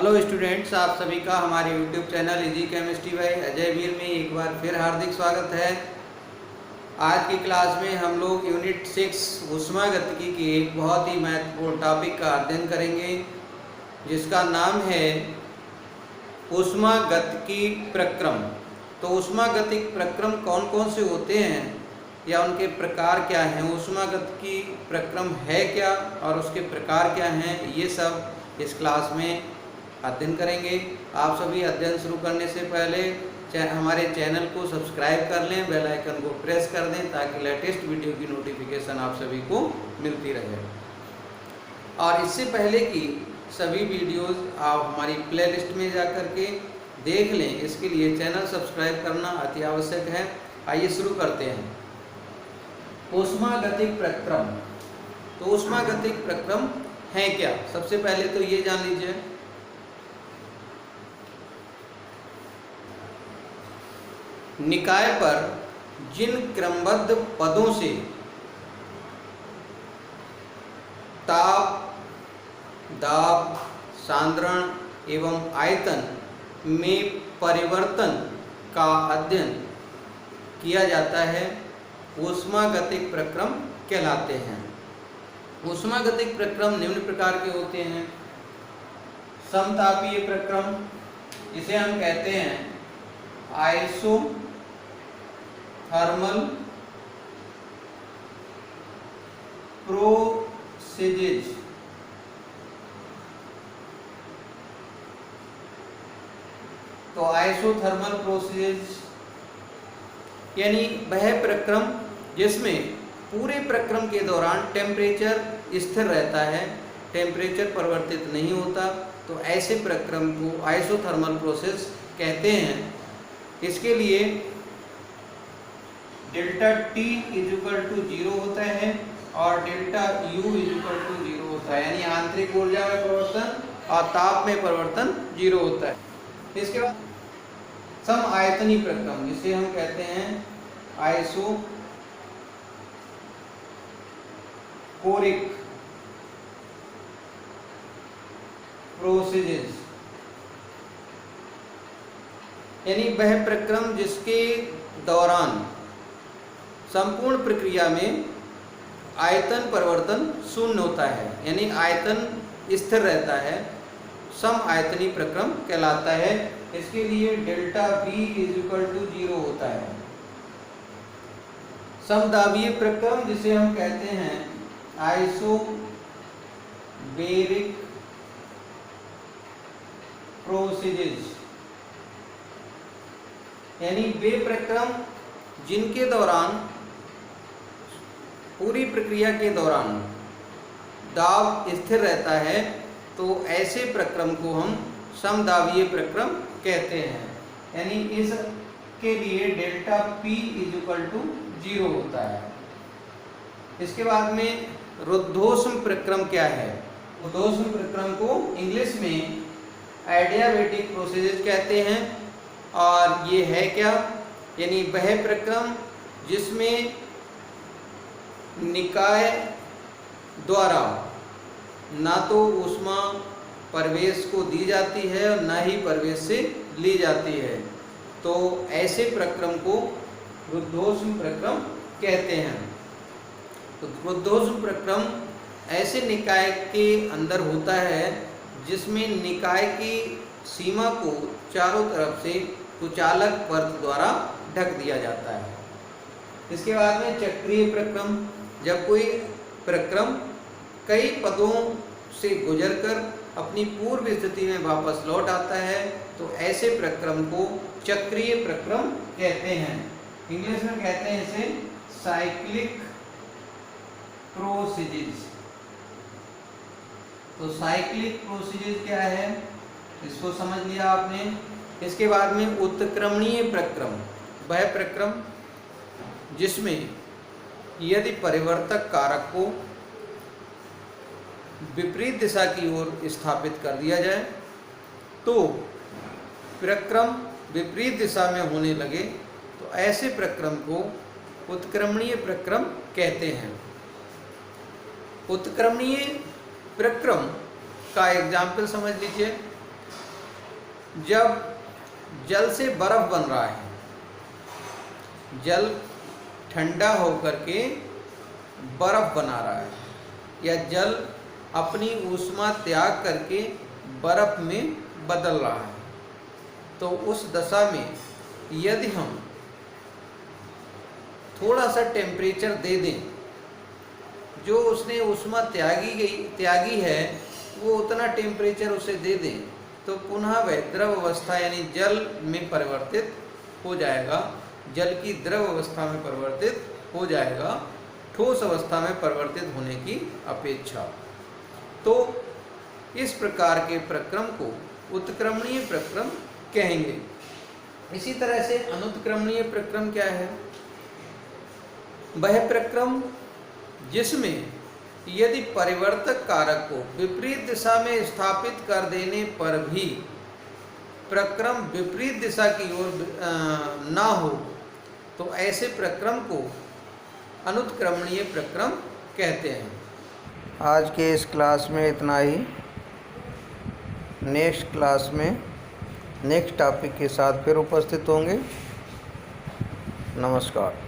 Hello students, आप सभी का हमारे YouTube channel easy chemistry by Ajay Veer में एक बार फिर हार्दिक स्वागत है। आज की क्लास में हम लोग यूनिट 6 ऊष्मागतिकी के एक बहुत ही महत्वपूर्ण टॉपिक का अध्ययन करेंगे, जिसका नाम है ऊष्मागतिकी प्रक्रम। तो ऊष्मागतिक प्रक्रम कौन कौन से होते हैं या उनके प्रकार क्या हैं, ऊष्मागतिकी प्रक्रम है क्या और उसके प्रकार क्या हैं, ये सब इस क्लास में अध्ययन करेंगे। आप सभी अध्ययन शुरू करने से पहले हमारे चैनल को सब्सक्राइब कर लें, बेल आइकन को प्रेस कर दें ताकि लेटेस्ट वीडियो की नोटिफिकेशन आप सभी को मिलती रहे। और इससे पहले कि सभी वीडियोस आप हमारी प्लेलिस्ट में जा कर के देख लें, इसके लिए चैनल सब्सक्राइब करना अति आवश्यक है। आइए शुरू करते हैं। ऊष्मागतिक प्रक्रम। तो ऊष्मागतिक प्रक्रम है क्या, सबसे पहले तो ये जान लीजिए। निकाय पर जिन क्रमबद्ध पदों से ताप, दाब, सांद्रण एवं आयतन में परिवर्तन का अध्ययन किया जाता है, ऊष्मागतिक प्रक्रम कहलाते हैं। ऊष्मागतिक प्रक्रम निम्न प्रकार के होते हैं। समतापीय प्रक्रम, इसे हम कहते हैं आइसोथर्मल प्रोसीजेज। तो आइसोथर्मल प्रोसीजेज यानी वह प्रक्रम जिसमें पूरे प्रक्रम के दौरान टेम्परेचर स्थिर रहता है, टेम्परेचर परिवर्तित नहीं होता, तो ऐसे प्रक्रम को आइसोथर्मल प्रोसेस कहते हैं। इसके लिए डेल्टा T = 0 होता है और डेल्टा U = 0 होता है, यानी आंतरिक ऊर्जा में परिवर्तन और ताप में परिवर्तन 0 होता है। इसके बाद सम आयतनी प्रक्रम, जिसे हम कहते हैं आइसोकोरिक प्रोसीजेस, यानी वह प्रक्रम जिसके दौरान संपूर्ण प्रक्रिया में आयतन परिवर्तन शून्य होता है, यानी आयतन स्थिर रहता है, सम आयतनी प्रक्रम कहलाता है। इसके लिए डेल्टा V = 0 होता है। समदाबीय प्रक्रम, जिसे हम कहते हैं आइसोबेरिक प्रोसीजेस, यानी वे प्रक्रम जिनके दौरान पूरी प्रक्रिया के दौरान दाब स्थिर रहता है, तो ऐसे प्रक्रम को हम समदाबीय प्रक्रम कहते हैं, यानी इसके लिए डेल्टा P = 0 होता है। इसके बाद में रुद्धोष्म प्रक्रम क्या है? रुद्धोष्म प्रक्रम को इंग्लिश में एडियाबेटिक प्रोसीजेस कहते हैं। और ये है क्या, यानी वह प्रक्रम जिसमें निकाय द्वारा ना तो ऊष्मा प्रवेश को दी जाती है और ना ही प्रवेश से ली जाती है, तो ऐसे प्रक्रम को रुद्धोष्म प्रक्रम कहते हैं। तो रुद्धोष्म प्रक्रम ऐसे निकाय के अंदर होता है जिसमें निकाय की सीमा को चारों तरफ से कुचालक परत द्वारा ढक दिया जाता है। इसके बाद में चक्रीय प्रक्रम, जब कोई प्रक्रम कई पदों से गुजरकर अपनी पूर्व स्थिति में वापस लौट आता है, तो ऐसे प्रक्रम को चक्रीय प्रक्रम कहते हैं। इंग्लिश में कहते हैं इसे साइक्लिक प्रोसीजेस। तो साइक्लिक प्रोसीजेस क्या है, इसको समझ लिया आपने। इसके बाद में उत्क्रमणीय प्रक्रम, वह प्रक्रम जिसमें यदि परिवर्तक कारक को विपरीत दिशा की ओर स्थापित कर दिया जाए, तो प्रक्रम विपरीत दिशा में होने लगे, तो ऐसे प्रक्रम को उत्क्रमणीय प्रक्रम कहते हैं। उत्क्रमणीय प्रक्रम का एग्जाम्पल समझ लीजिए। जब जल से बर्फ बन रहा है, जल ठंडा होकर के बर्फ बना रहा है, या जल अपनी ऊष्मा त्याग करके बर्फ में बदल रहा है, तो उस दशा में यदि हम थोड़ा सा टेम्परेचर दे दें, जो उसने ऊष्मा त्यागी है वो उतना टेम्परेचर उसे दे दें, तो पुनः वह द्रव अवस्था यानी जल में परिवर्तित हो जाएगा, जल की द्रव अवस्था में परिवर्तित हो जाएगा, ठोस अवस्था में परिवर्तित होने की अपेक्षा। तो इस प्रकार के प्रक्रम को उत्क्रमणीय प्रक्रम कहेंगे। इसी तरह से अनुत्क्रमणीय प्रक्रम क्या है? वह प्रक्रम जिसमें यदि परिवर्तक कारक को विपरीत दिशा में स्थापित कर देने पर भी प्रक्रम विपरीत दिशा की ओर ना हो, तो ऐसे प्रक्रम को अनुत्क्रमणीय प्रक्रम कहते हैं। आज के इस क्लास में इतना ही। नेक्स्ट क्लास में नेक्स्ट टॉपिक के साथ फिर उपस्थित होंगे। नमस्कार।